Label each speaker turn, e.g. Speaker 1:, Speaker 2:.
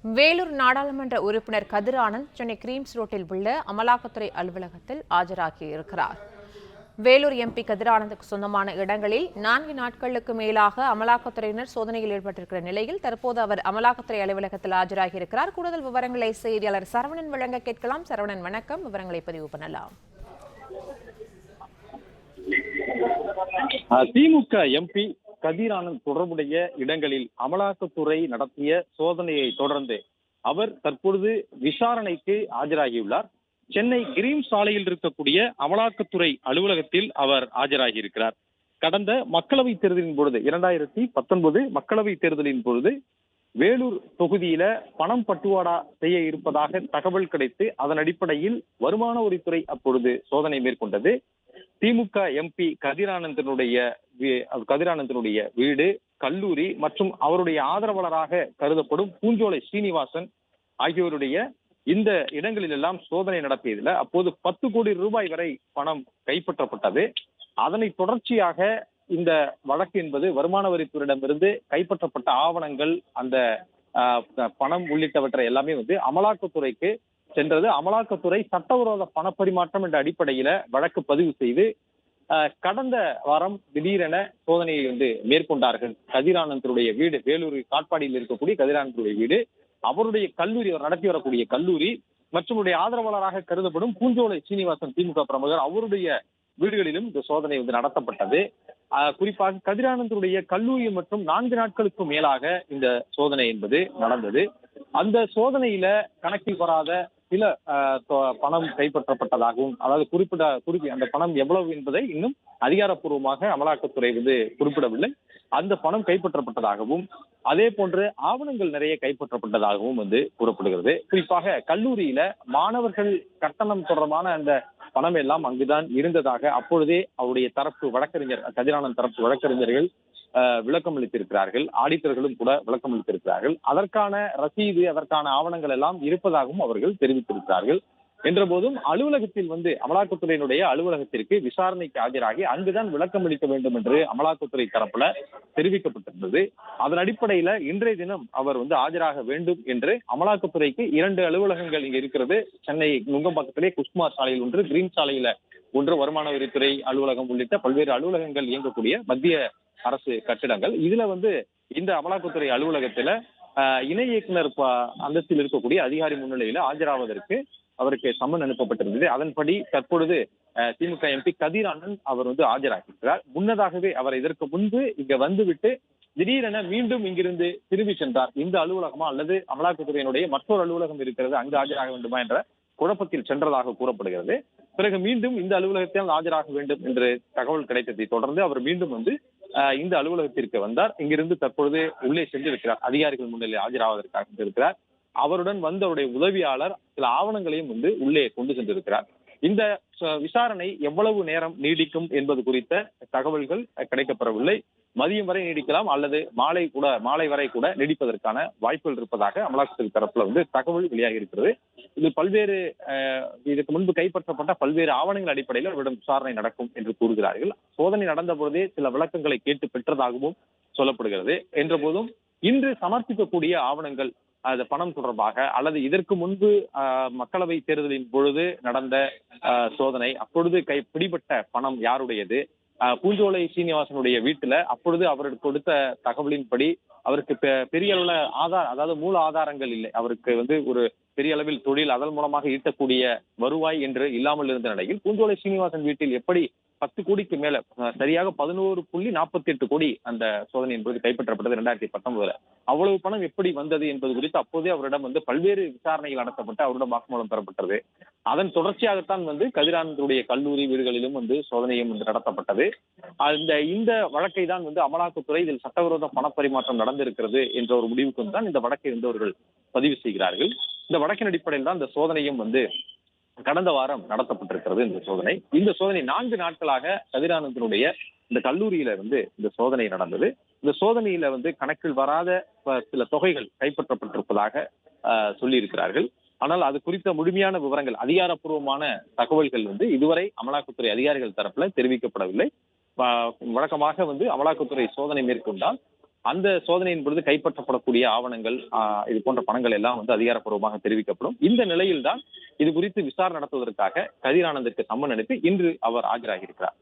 Speaker 1: வேலூர் நாடாளுமன்ற உறுப்பினர் கதிர் ஆனந்த் சென்னை கிரீம்ஸ் ரோட்டில் உள்ள அமலாக்கத்துறை அலுவலகத்தில் ஆஜராகியிருக்கிறார். வேலூர் எம்பி கதிர் ஆனந்துக்கு சொந்தமான இடங்களில் 4 நாட்களுக்கு மேலாக அமலாக்கத்துறையினர் சோதனையில் ஈடுபட்டிருக்கிற நிலையில் தற்போது அவர் அமலாக்கத்துறை அலுவலகத்தில் ஆஜராகியிருக்கிறார். கூடுதல் விவரங்களை செய்தியாளர் சரவணன் வழங்க கேட்கலாம். சரவணன், வணக்கம். விவரங்களை பதிவு பண்ணலாம்.
Speaker 2: திமுக எம்பி கதிர் ஆனந்த் தொடர்புடைய இடங்களில் அமலாக்கத்துறை நடத்திய சோதனையை தொடர்ந்து அவர் தற்பொழுது விசாரணைக்கு ஆஜராகியுள்ளார். சென்னை கிரீம் சாலையில் இருக்கக்கூடிய அமலாக்கத்துறை அலுவலகத்தில் அவர் ஆஜராகியிருக்கிறார். கடந்த மக்களவைத் தேர்தலின் பொழுது 2019 மக்களவைத் தேர்தலின் பொழுது வேலூர் தொகுதியில பணம் பட்டுவாடா செய்ய இருப்பதாக தகவல் கிடைத்து அதன் அடிப்படையில் வருமான வரித்துறை அப்பொழுது சோதனை மேற்கொண்டது. திமுக எம்பி கதிர் ஆனந்தினுடைய வீடு, கல்லூரி மற்றும் அவருடைய ஆதரவாளராக கருதப்படும் பூஞ்சோலை சீனிவாசன் ஆகியோருடைய இந்த இடங்களில் எல்லாம் சோதனை நடத்தியதில் அப்போது 10 கோடி ரூபாய் வரை பணம் கைப்பற்றப்பட்டது. அதனை தொடர்ச்சியாக இந்த வழக்கு என்பது வருமான வரித்துறையிடமிருந்து கைப்பற்றப்பட்ட ஆவணங்கள், அந்த பணம் உள்ளிட்டவற்றை எல்லாமே அமலாக்கத்துறைக்கு சென்றது. அமலாக்கத்துறை சட்டவிரோத பணப்பரிமாற்றம் என்ற அடிப்படையில வழக்கு பதிவு செய்து கடந்த வாரம் திடீரென சோதனையை மேற்கொண்டார்கள். கதிர் ஆனந்தனுடைய வீடு, வேலூர் காட்பாடியில் இருக்கக்கூடிய கதிர் ஆனந்தனுடைய வீடு, அவருடைய கல்லூரி, அவர் நடத்தி வரக்கூடிய கல்லூரி மற்றும் ஆதரவாளராக கருதப்படும் பூஞ்சோலை சீனிவாசன் திமுக பிரமுகர் அவருடைய வீடுகளிலும் இந்த சோதனை நடத்தப்பட்டது. குறிப்பாக கதிர் ஆனந்தனுடைய கல்லூரி மற்றும் 4 நாட்களுக்கு மேலாக இந்த சோதனை என்பது நடந்தது. அந்த சோதனையில கணக்கில் வராத சில பணம் கைப்பற்றப்பட்டதாகவும், அதாவது அந்த பணம் எவ்வளவு என்பதை இன்னும் அதிகாரப்பூர்வமாக அமலாக்கத்துறை குறிப்பிடவில்லை. அந்த பணம் கைப்பற்றப்பட்டதாகவும் அதே போன்று ஆவணங்கள் நிறைய கைப்பற்றப்பட்டதாகவும் கூறப்படுகிறது. குறிப்பாக கல்லூரியில மாணவர்கள் கட்டணம் தொடர்பான அந்த பணம் எல்லாம் அங்குதான் இருந்ததாக அப்பொழுதே அவருடைய தரப்பு வழக்கறிஞர், கதிர் ஆனந்த் தரப்பு வழக்கறிஞர்கள் விளக்கம் அளித்திருக்கிறார்கள். ஆடிட்டர்களும் கூட விளக்கம் அளித்திருக்கிறார்கள். அதற்கான ரசீது, அதற்கான ஆவணங்கள் எல்லாம் இருப்பதாகவும் அவர்கள் தெரிவித்திருக்கிறார்கள். என்ற போதும் அலுவலகத்தில் அமலாக்கத்துறையினுடைய அலுவலகத்திற்கு விசாரணைக்கு ஆஜராகி அங்குதான் விளக்கம் அளிக்க வேண்டும் என்று அமலாக்கத்துறை தரப்புல தெரிவிக்கப்பட்டிருந்தது. அதன் அடிப்படையில இன்றைய தினம் அவர் ஆஜராக வேண்டும் என்று அமலாக்கத்துறைக்கு 2 அலுவலகங்கள் இங்க இருக்கிறது. சென்னை நுங்கம்பாக்கத்திலே குஷ்குமார் சாலையில் ஒன்று, கிரீன் சாலையில ஒன்று, வருமான வரித்துறை அலுவலகம் உள்ளிட்ட பல்வேறு அலுவலகங்கள் இயங்கக்கூடிய மத்திய அரசு கட்டிடங்கள். இதுல இந்த அமலாக்கத்துறை அலுவலகத்துல இணை இயக்குனர் அந்தஸ்தில் இருக்கக்கூடிய அதிகாரி முன்னிலையில ஆஜராவதற்கு அவருக்கு சம்மன் அனுப்பப்பட்டிருந்தது. அதன்படி தற்பொழுது திமுக எம்பி கதிர் ஆனந்த் அவர் ஆஜராகியிருக்கிறார். முன்னதாகவே அவர் இதற்கு முன்பு இங்க வந்துவிட்டு திடீரென மீண்டும் இங்கிருந்து திரும்பி சென்றார். இந்த அலுவலகமா அல்லது அமலாக்கத்துறையினுடைய மற்றொரு அலுவலகம் இருக்கிறது, அங்கு ஆஜராக வேண்டுமா என்ற குழப்பத்தில் சென்றதாக கூறப்படுகிறது. பிறகு மீண்டும் இந்த அலுவலகத்தில் ஆஜராக வேண்டும் என்று தகவல் கிடைத்ததை தொடர்ந்து அவர் மீண்டும் இந்த அலுவலகத்திற்கு வந்தார். இங்கிருந்து தற்பொழுது உள்ளே சென்றிருக்கிறார். அதிகாரிகள் முன்னிலையில் ஆஜராவதற்காக சென்றிருக்கிறார். அவருடன் அவருடைய உதவியாளர் சில ஆவணங்களையும் உள்ளே கொண்டு சென்றிருக்கிறார். இந்த விசாரணை எவ்வளவு நேரம் நீடிக்கும் என்பது குறித்த தகவல்கள் கிடைக்கப்பெறவில்லை. மதியம் வரை நீடிக்கலாம் அல்லது மாலை வரை கூட நீடிப்பதற்கான வாய்ப்புகள் இருப்பதாக அமலாக்கத்துறை தரப்புல தகவல் வெளியாகி இருக்கிறது. இது பல்வேறு இதுக்கு முன்பு கைப்பற்றப்பட்ட பல்வேறு ஆவணங்கள் அடிப்படையில் அவரிடம் விசாரணை நடக்கும் என்று கூறுகிறார்கள். சோதனை நடந்த பொழுதே சில விளக்கங்களை கேட்டு பெற்றதாகவும் சொல்லப்படுகிறது. என்ற போதும் இன்று சமர்ப்பிக்கக்கூடிய ஆவணங்கள் அது பணம் தொடர்பாக அல்லது இதற்கு முன்பு மக்களவை தேர்தலின் பொழுது நடந்த சோதனை, அப்பொழுது பிடிபட்ட பணம் யாருடையது, பூஞ்சோலை சீனிவாசனுடைய வீட்டுல அப்பொழுது அவருக்கு கொடுத்த தகவலின்படி அவருக்கு பெரிய அளவுல அதாவது மூல ஆதாரங்கள் இல்லை. அவருக்கு ஒரு பெரிய அளவில் தொழில், அதன் மூலமாக ஈட்டக்கூடிய வருவாய் என்று இல்லாமல் இருந்த நிலையில் பூஞ்சோலை சீனிவாசன் வீட்டில் எப்படி 10 கோடிக்கு மேல, சரியாக 11.48 கோடி அந்த சோதனை என்பது கைப்பற்றப்பட்டது 2019. அவ்வளவு பணம் எப்படி வந்தது என்பது குறித்து அப்போதே அவரிடம் பல்வேறு விசாரணைகள் நடத்தப்பட்டு அவரிடம் வாக்குமூலம் பெறப்பட்டது. அதன் தொடர்ச்சியாகத்தான் கதிர் ஆனந்துடைய கல்லூரி வீடுகளிலும் சோதனையும் நடத்தப்பட்டது. இந்த வழக்கை தான் அமலாக்கத்துறை இதில் சட்டவிரோத பணப்பரிமாற்றம் நடந்திருக்கிறது என்ற ஒரு முடிவுக்கு தான் இந்த வழக்கை அவர்கள் பதிவு செய்கிறார்கள். இந்த வழக்கின் அடிப்படையில் தான் இந்த சோதனையும் கடந்த வாரம் நடத்தப்பட்டிருக்கிறது. இந்த சோதனை 4 நாட்களாக கதிர் ஆனந்தனுடைய இந்த கல்லூரியில இந்த சோதனை நடந்தது. இந்த சோதனையில கணக்கில் வராத சில தொகைகள் கைப்பற்றப்பட்டிருப்பதாக சொல்லி இருக்கிறார்கள். ஆனால் அது குறித்த முழுமையான விவரங்கள், அதிகாரப்பூர்வமான தகவல்கள் இதுவரை அமலாக்கத்துறை அதிகாரிகள் தரப்புல தெரிவிக்கப்படவில்லை. வழக்கமாக அமலாக்கத்துறை சோதனை மேற்கொண்டால் அந்த சோதனையின் பொழுது கைப்பற்றப்படக்கூடிய ஆவணங்கள் இது போன்ற பணங்கள் எல்லாம் வந்து அதிகாரப்பூர்வமாக தெரிவிக்கப்படும். இந்த நிலையில்தான் இது குறித்து விசாரணை நடத்துவதற்காக கதிர் ஆனந்திற்கு சம்மன் அனுப்பி இன்று அவர் ஆஜராகியிருக்கிறார்.